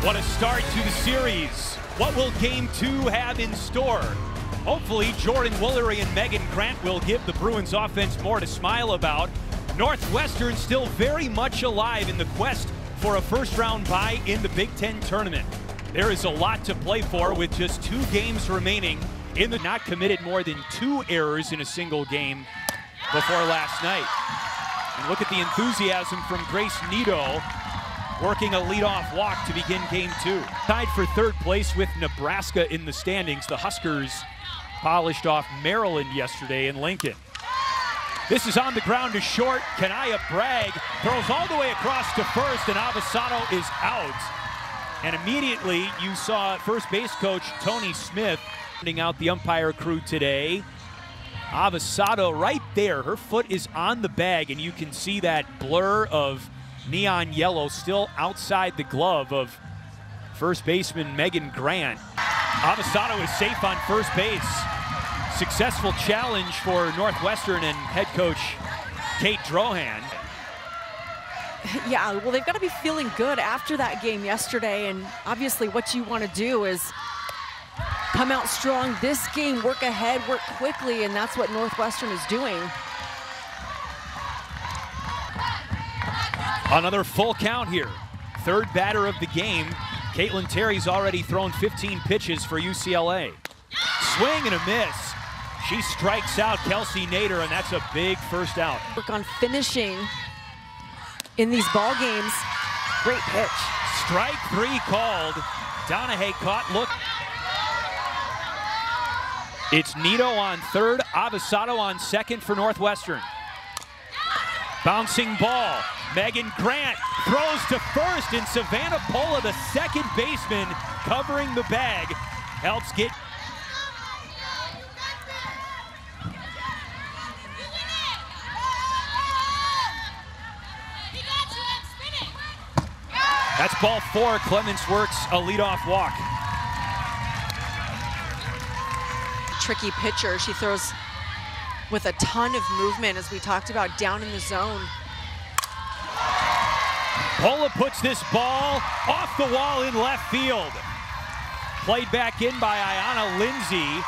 What a start to the series. What will Game 2 have in store? Hopefully, Jordan Woolery and Megan Grant will give the Bruins offense more to smile about. Northwestern still very much alive in the quest for a first-round bye in the Big Ten tournament. There is a lot to play for with just 2 games remaining. Not committed more than 2 errors in a single game before last night. And look at the enthusiasm from Grace Nito, working a leadoff walk to begin Game 2. Tied for 3rd place with Nebraska in the standings. The Huskers polished off Maryland yesterday in Lincoln. This is on the ground to short. Kenaya Bragg throws all the way across to first, and Avasado is out. And immediately you saw first base coach Tony Smith sending out the umpire crew today. Avasado right there, her foot is on the bag, and you can see that blur of neon yellow still outside the glove of first baseman Megan Grant. Avasado is safe on first base. Successful challenge for Northwestern and head coach Kate Drohan. Yeah, well, they've got to be feeling good after that game yesterday, and obviously what you want to do is come out strong this game, work ahead, work quickly, and that's what Northwestern is doing. Another full count here. 3rd batter of the game. Caitlin Terry's already thrown 15 pitches for UCLA. Swing and a miss. She strikes out Kelsey Nader, and that's a big first out. Work on finishing in these ball games. Great pitch. Strike 3 called. Donahue caught. Look. It's Nito on 3rd, Avasado on 2nd for Northwestern. Bouncing ball. Megan Grant throws to first, and Savannah Pola, the second baseman, covering the bag, helps get. That's ball 4. Clements works a leadoff walk. Tricky pitcher. She throws with a ton of movement, as we talked about, down in the zone. Pola puts this ball off the wall in left field. Played back in by Ayanna Lindsay.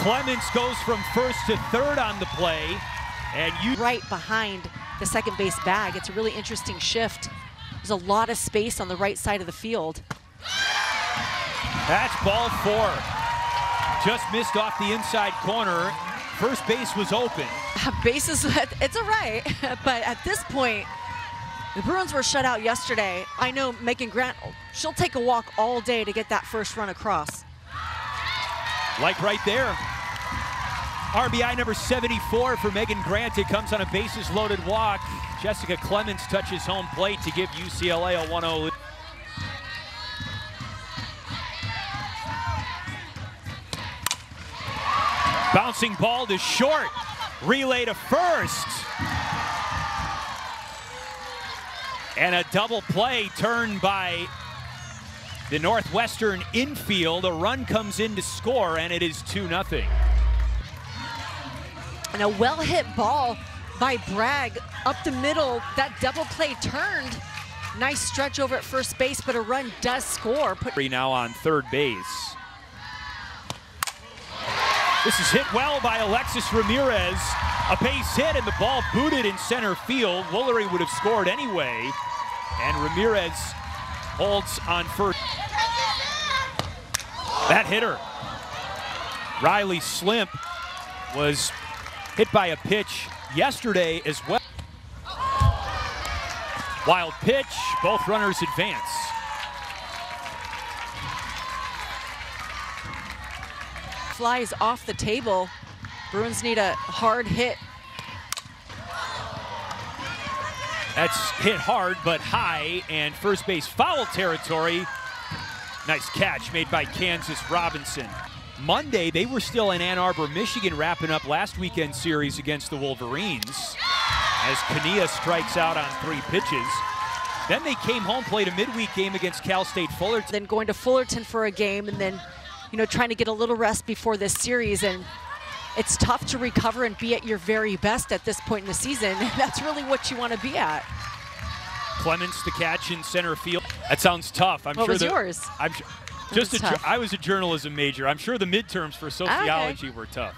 Clements goes from 1st to 3rd on the play. And right behind the second base bag. It's a really interesting shift. There's a lot of space on the right side of the field. That's ball 4. Just missed off the inside corner. First base was open. Bases, it's all right. But at this point, the Bruins were shut out yesterday. I know Megan Grant, she'll take a walk all day to get that first run across. Like right there. RBI number 74 for Megan Grant. It comes on a bases loaded walk. Jessica Clements touches home plate to give UCLA a 1-0 lead. Bouncing ball to short. Relay to first. And a double play turned by the Northwestern infield. A run comes in to score, and it is 2-0. And a well-hit ball by Bragg up the middle. That double play turned. Nice stretch over at first base, but a run does score. Now on 3rd base. This is hit well by Alexis Ramirez. A base hit, and the ball booted in center field. Woolery would have scored anyway. And Ramirez holds on first. That hitter, Riley Slimp, was hit by a pitch yesterday as well. Wild pitch, both runners advance. Flies off the table. Bruins need a hard hit. That's hit hard but high, and first base foul territory. Nice catch made by Kansas Robinson. Monday, they were still in Ann Arbor, Michigan, wrapping up last weekend's series against the Wolverines as Kania strikes out on 3 pitches. Then they came home, played a midweek game against Cal State Fullerton. Then going to Fullerton for a game, and then, you know, trying to get a little rest before this series. And it's tough to recover and be at your very best at this point in the season. That's really what you want to be at. Clements the catch in center field. That sounds tough. What was yours? I'm just I was a journalism major. I'm sure the midterms for sociology were tough.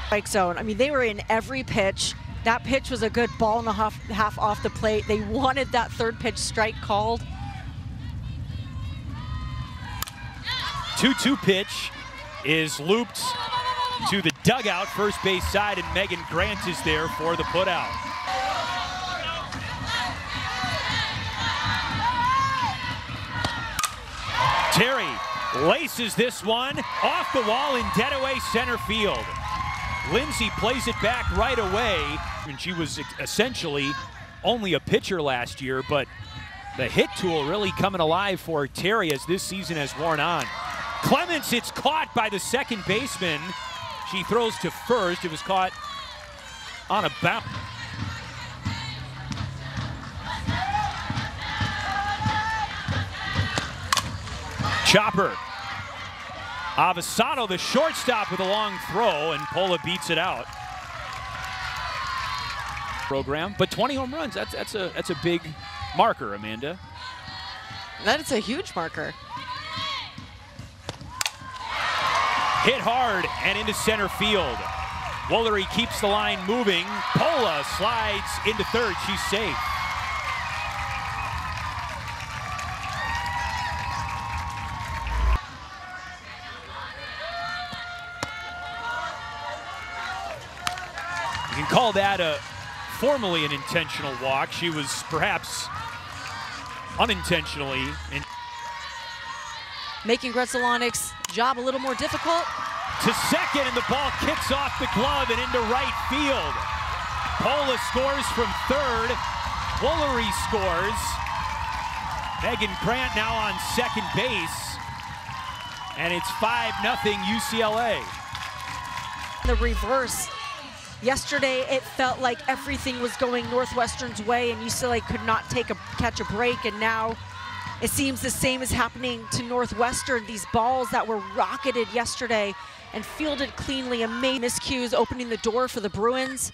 Strike zone. I mean, they were in every pitch. That pitch was a good ball and a half off the plate. They wanted that third pitch strike called. 2-2 pitch is looped to the dugout, first base side, and Megan Grant is there for the putout. Terry laces this one off the wall in dead away center field. Lindsay plays it back right away, and she was essentially only a pitcher last year, but the hit tool really coming alive for Terry as this season has worn on. Clements, it's caught by the second baseman. She throws to first. It was caught on a bounce. Chopper. Avasado, the shortstop, with a long throw, and Pola beats it out. Program, but 20 home runs, that's a big marker, Amanda. That is a huge marker. Hit hard and into center field. Woolery keeps the line moving. Pola slides into third. She's safe. You can call that formally an intentional walk. She was perhaps unintentionally making Grunts-Alanic's job a little more difficult. To second, and the ball kicks off the glove and into right field. Pola scores from third. Woolery scores. Megan Grant now on second base. And it's 5-0 UCLA. The reverse. Yesterday, it felt like everything was going Northwestern's way and UCLA could not catch a break, and now it seems the same is happening to Northwestern. These balls that were rocketed yesterday and fielded cleanly, amazing miscues opening the door for the Bruins.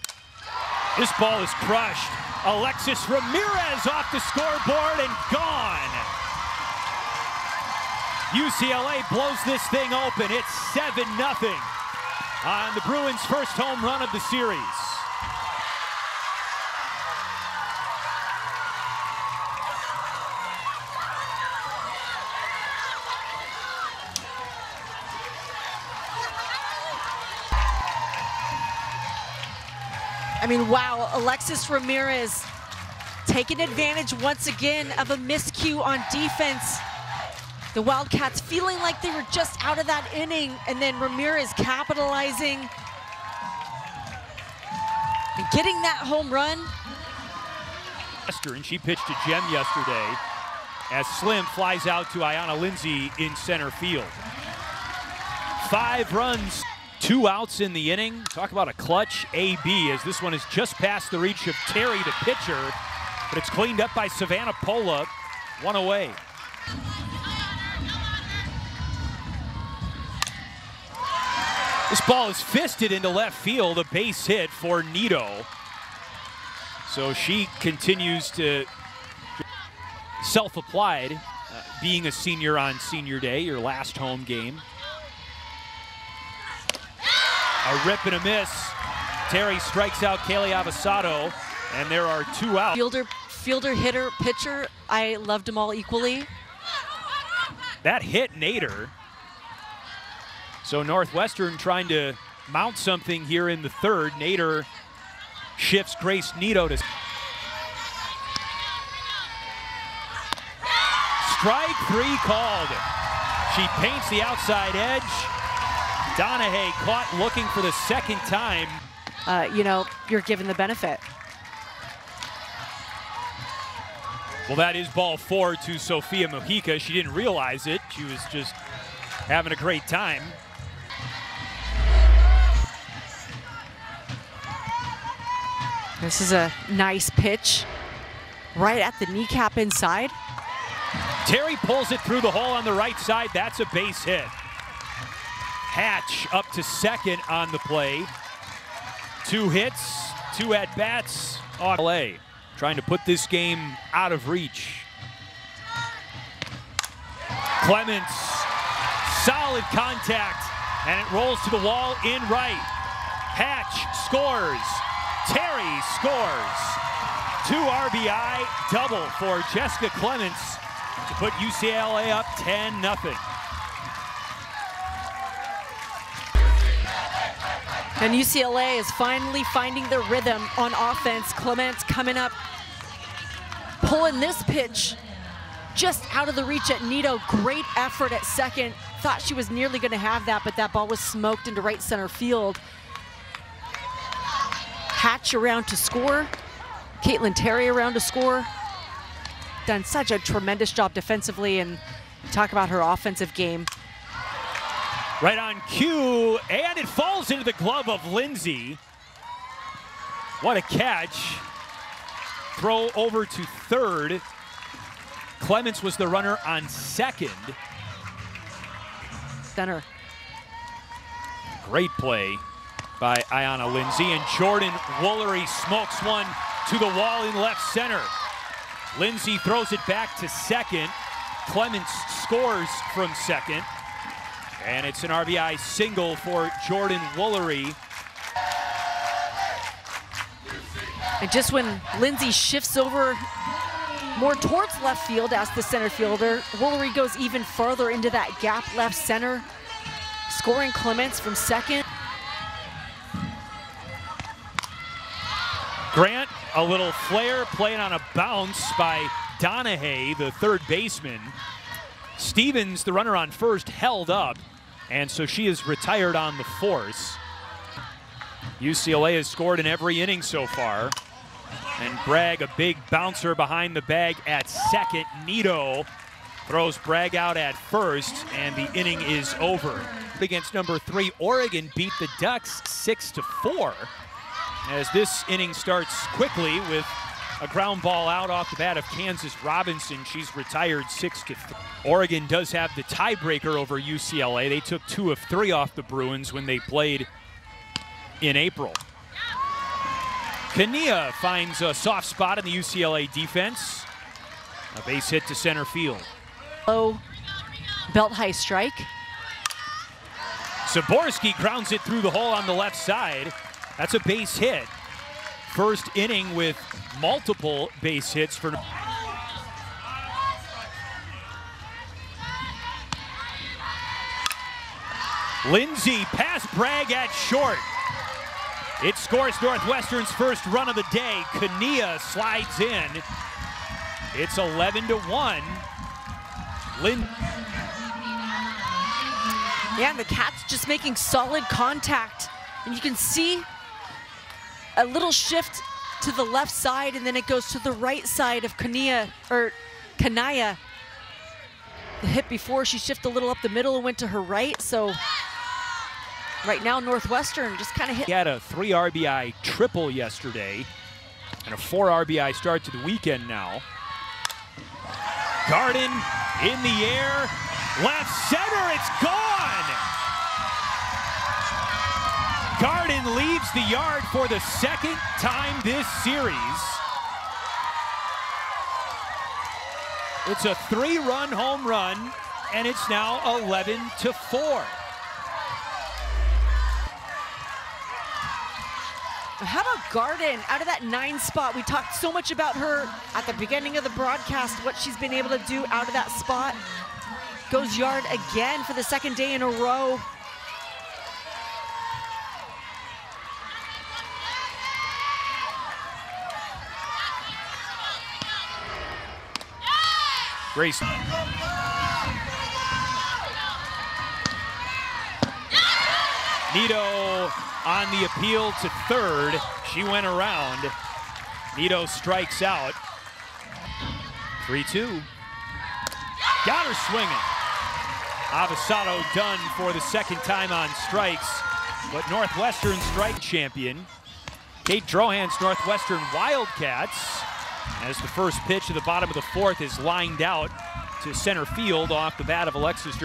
This ball is crushed. Alexis Ramirez off the scoreboard and gone. UCLA blows this thing open. It's 7-0 on the Bruins' first home run of the series. I mean, wow, Alexis Ramirez taking advantage once again of a miscue on defense. The Wildcats feeling like they were just out of that inning, and then Ramirez capitalizing and getting that home run. And she pitched to Jem yesterday as Slim flies out to Ayanna Lindsay in center field. 5 runs, 2 outs in the inning. Talk about a clutch AB, as this one is just past the reach of Terry, the pitcher, but it's cleaned up by Savannah Pola. 1 away. This ball is fisted into left field, a base hit for Nito. So she continues to self-applied, being a senior on senior day, your last home game. A rip and a miss. Terry strikes out Kaylee Avasado, and there are 2 out. Fielder, hitter, pitcher, I loved them all equally. That hit Nader. So Northwestern trying to mount something here in the third. Nader shifts Grace Nito to strike 3 called. She paints the outside edge. Donahue caught looking for the second time. You know, you're given the benefit. Well, that is ball 4 to Sophia Mojica. She didn't realize it. She was just having a great time. This is a nice pitch right at the kneecap inside. Terry pulls it through the hole on the right side. That's a base hit. Hatch up to second on the play. 2 hits, 2 at-bats off LA, trying to put this game out of reach. Clements, solid contact, and it rolls to the wall in right. Hatch scores, Terry scores. 2 RBI double for Jessica Clements to put UCLA up 10-0. And UCLA is finally finding their rhythm on offense. Clements coming up, pulling this pitch just out of the reach at Nito. Great effort at second. Thought she was nearly going to have that, but that ball was smoked into right center field. Hatch around to score. Caitlin Terry around to score. Done such a tremendous job defensively, and talk about her offensive game. Right on cue, and it falls into the glove of Lindsay. What a catch. Throw over to third. Clements was the runner on second. Center. Great play by Ayanna Lindsay, and Jordan Woolery smokes one to the wall in left center. Lindsay throws it back to second. Clements scores from second. And it's an RBI single for Jordan Woolery. And just when Lindsay shifts over more towards left field as the center fielder, Woolery goes even further into that gap left center, scoring Clements from second. Grant, a little flare, playing on a bounce by Donahue, the third baseman. Stevens, the runner on first, held up, and so she is retired on the force. UCLA has scored in every inning so far. And Bragg, a big bouncer behind the bag at second. Nito throws Bragg out at first, and the inning is over. Against number 3, Oregon beat the Ducks 6-4. As this inning starts quickly with a ground ball out off the bat of Kansas Robinson. She's retired 6-3. Oregon does have the tiebreaker over UCLA. They took 2 of 3 off the Bruins when they played in April. Kania finds a soft spot in the UCLA defense. A base hit to center field. Low belt high strike. Zaborski grounds it through the hole on the left side. That's a base hit. First inning with multiple base hits for... Lindsay past Bragg at short. It scores Northwestern's first run of the day. Kania slides in. It's 11-1. Yeah, and the Cats just making solid contact. And you can see a little shift to the left side, and then it goes to the right side of Kania. The hit before, she shifted a little up the middle and went to her right. So right now, Northwestern just kind of hit. He had a 3 RBI triple yesterday and a 4 RBI start to the weekend now. Garden in the air, left center, it's gone! Garden leaves the yard for the second time this series. It's a 3-run home run, and it's now 11-4. How about Garden out of that 9 spot? We talked so much about her at the beginning of the broadcast, what she's been able to do out of that spot. Goes yard again for the second day in a row. Grace. Nito on the appeal to third. She went around. Nito strikes out. 3-2. Got her swinging. Avasado done for the second time on strikes. But Northwestern strike champion. Kate Drohan's Northwestern Wildcats, as the first pitch of the bottom of the 4th is lined out to center field off the bat of Alexis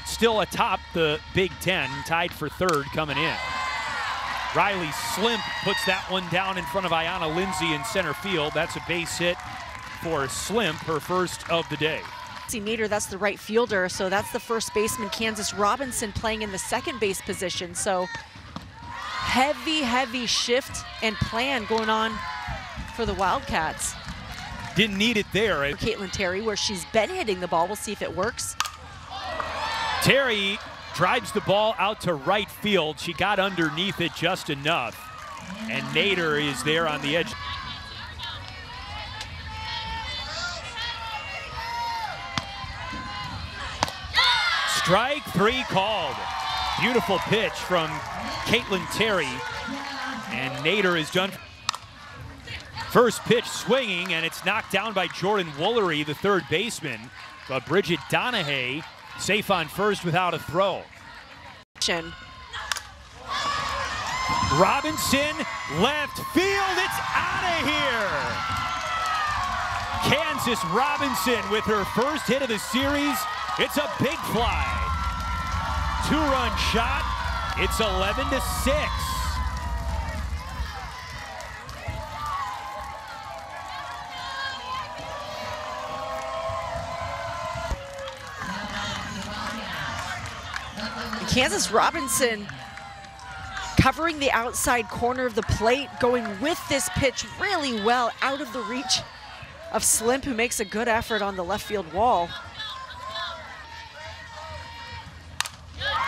still atop the Big Ten, tied for third coming in. Riley Slimp puts that one down in front of Ayanna Lindsay in center field. That's a base hit for Slimp, her first of the day. Nader, that's the right fielder, so that's the first baseman, Kansas Robinson, playing in the second base position. So heavy shift and plan going on for the Wildcats. Didn't need it there. Caitlin Terry, where she's been hitting the ball. We'll see if it works. Terry drives the ball out to right field. She got underneath it just enough. And Nader is there on the edge. Strike three called. Beautiful pitch from Caitlin Terry. And Nader is done. First pitch swinging, and it's knocked down by Jordan Woolery, the third baseman. But Bridget Donahue safe on first without a throw. Robinson, left field, it's out of here! Kansas Robinson with her first hit of the series. It's a big fly. Two-run shot, it's 11-6. Kansas Robinson covering the outside corner of the plate, going with this pitch really well out of the reach of Slimp, who makes a good effort on the left field wall.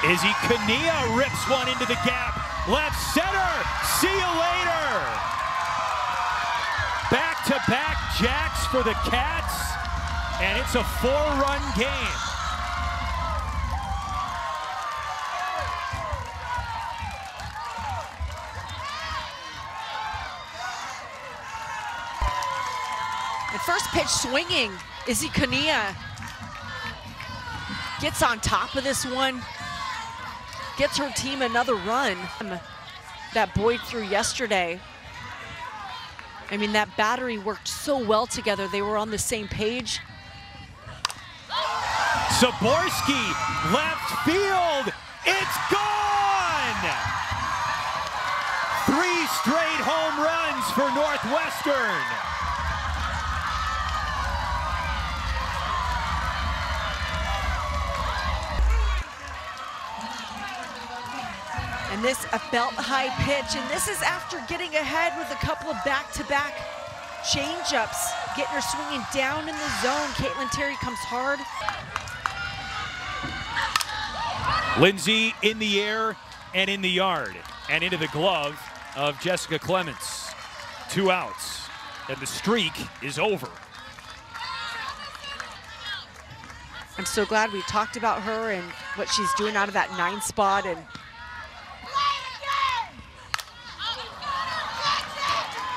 Izzy Kania rips one into the gap. Left center, see you later. Back-to-back jacks for the Cats, and it's a 4-run game. And first pitch swinging, Izzy Kania gets on top of this one, gets her team another run. That Boyd threw yesterday. I mean, that battery worked so well together. They were on the same page. Saborski, left field, it's gone! 3 straight home runs for Northwestern. And this a belt-high pitch, and this is after getting ahead with a couple of back-to-back change-ups, getting her swinging down in the zone. Caitlin Terry comes hard. Lindsay in the air and in the yard, and into the glove of Jessica Clements. 2 outs, and the streak is over. I'm so glad we talked about her and what she's doing out of that 9 spot. And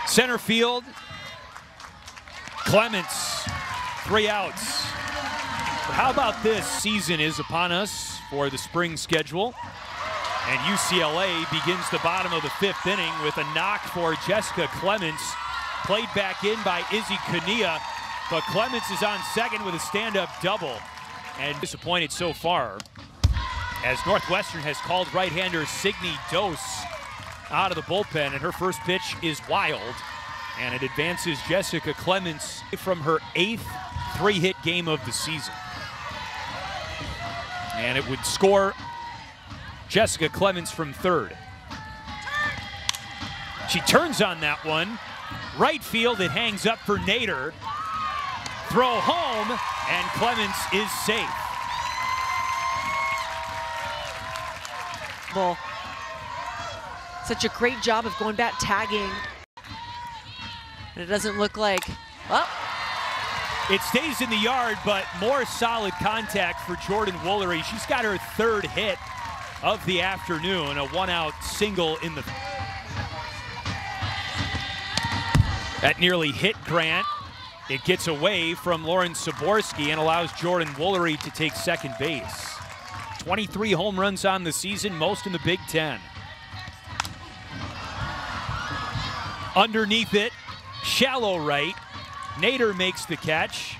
center field, Clements, 3 outs. But how about this? Season is upon us for the spring schedule. And UCLA begins the bottom of the 5th inning with a knock for Jessica Clements. Played back in by Izzy Kania, but Clements is on second with a stand-up double. And disappointed so far, as Northwestern has called right-hander Signe Dose out of the bullpen, and her first pitch is wild, and it advances Jessica Clements from her 8th 3-hit game of the season. And it would score Jessica Clements from third. She turns on that one. Right field, it hangs up for Nader. Throw home, and Clements is safe. Well, such a great job of going back tagging. And it doesn't look like, well. It stays in the yard, but more solid contact for Jordan Woolery. She's got her 3rd hit of the afternoon, a 1-out single in the. That nearly hit Grant. It gets away from Lauren Saborski and allows Jordan Woolery to take second base. 23 home runs on the season, most in the Big Ten. Underneath it, shallow right. Nader makes the catch.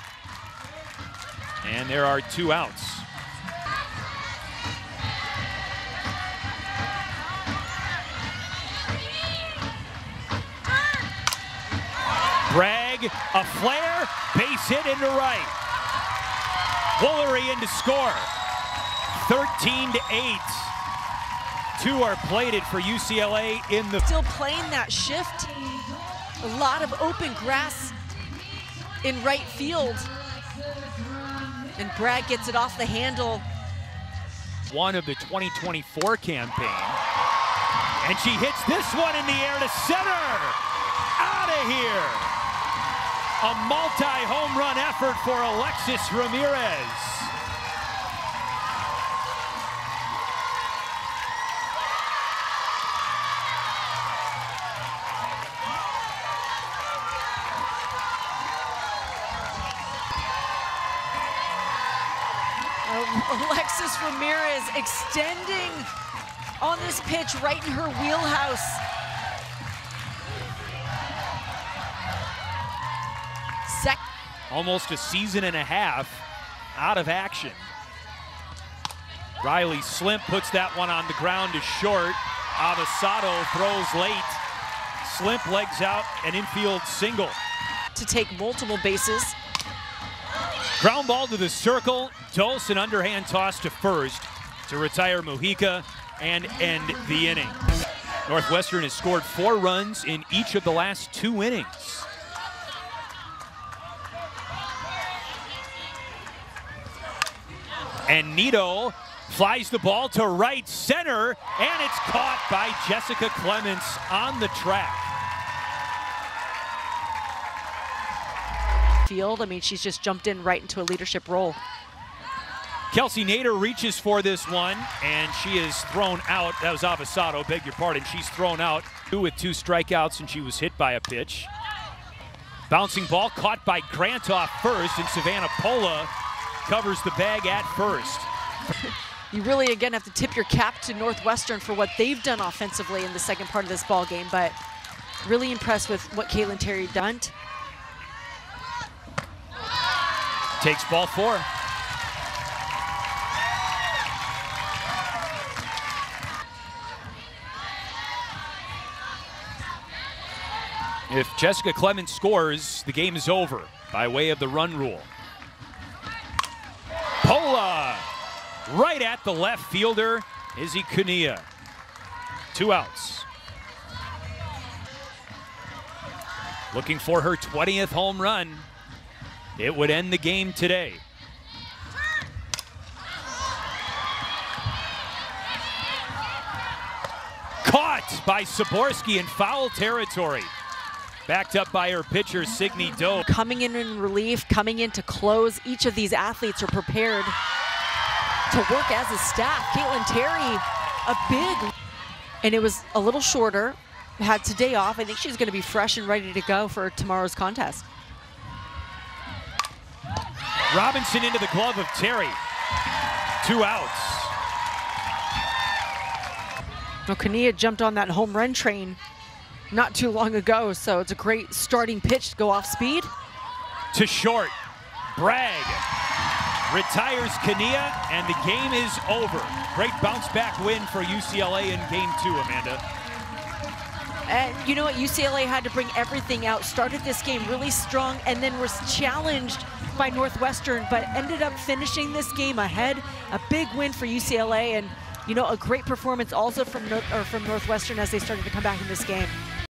And there are 2 outs. Bragg, a flare, base hit into right. Woolery in to score. 13-8. 2 are plated for UCLA in the... Still playing that shift. A lot of open grass in right field. And Bragg gets it off the handle. One of the 2024 campaign. And she hits this one in the air to center. Out of here. A multi-home run effort for Alexis Ramirez. Alexis Ramirez extending on this pitch right in her wheelhouse. Almost a season and a half out of action. Riley Slimp puts that one on the ground to short. Avasado throws late. Slimp legs out, an infield single. To take multiple bases. Ground ball to the circle. Dulce, an underhand toss to first to retire Mujica and end the inning. Northwestern has scored 4 runs in each of the last 2 innings. And Nito flies the ball to right center, and it's caught by Jessica Clements on the track. Field, I mean, she's just jumped in right into a leadership role. Kelsey Nader reaches for this one, and she is thrown out. That was Avasado, beg your pardon. She's thrown out with 2 strikeouts, and she was hit by a pitch. Bouncing ball caught by Grant off first, and Savannah Pola covers the bag at first. You really, again, have to tip your cap to Northwestern for what they've done offensively in the second part of this ball game, but really impressed with what Caitlin Terry done. Takes ball 4. If Jessica Clements scores, the game is over by way of the run rule. Pola right at the left fielder, Izzy Cunilla. 2 outs. Looking for her 20th home run. It would end the game today. Caught by Saborski in foul territory. Backed up by her pitcher, Signe Doe. Coming in relief, coming in to close. Each of these athletes are prepared to work as a staff. Caitlin Terry, a big, and it was a little shorter. Had today off. I think she's going to be fresh and ready to go for tomorrow's contest. Robinson into the glove of Terry. 2 outs. Well, Cunilla jumped on that home run train not too long ago, so it's a great starting pitch to go off speed. To short. Bragg retires Cunilla, and the game is over. Great bounce back win for UCLA in game 2, Amanda. And you know what, UCLA had to bring everything out, started this game really strong, and then was challenged by Northwestern, but ended up finishing this game ahead. A big win for UCLA, and you know, a great performance also from Northwestern as they started to come back in this game.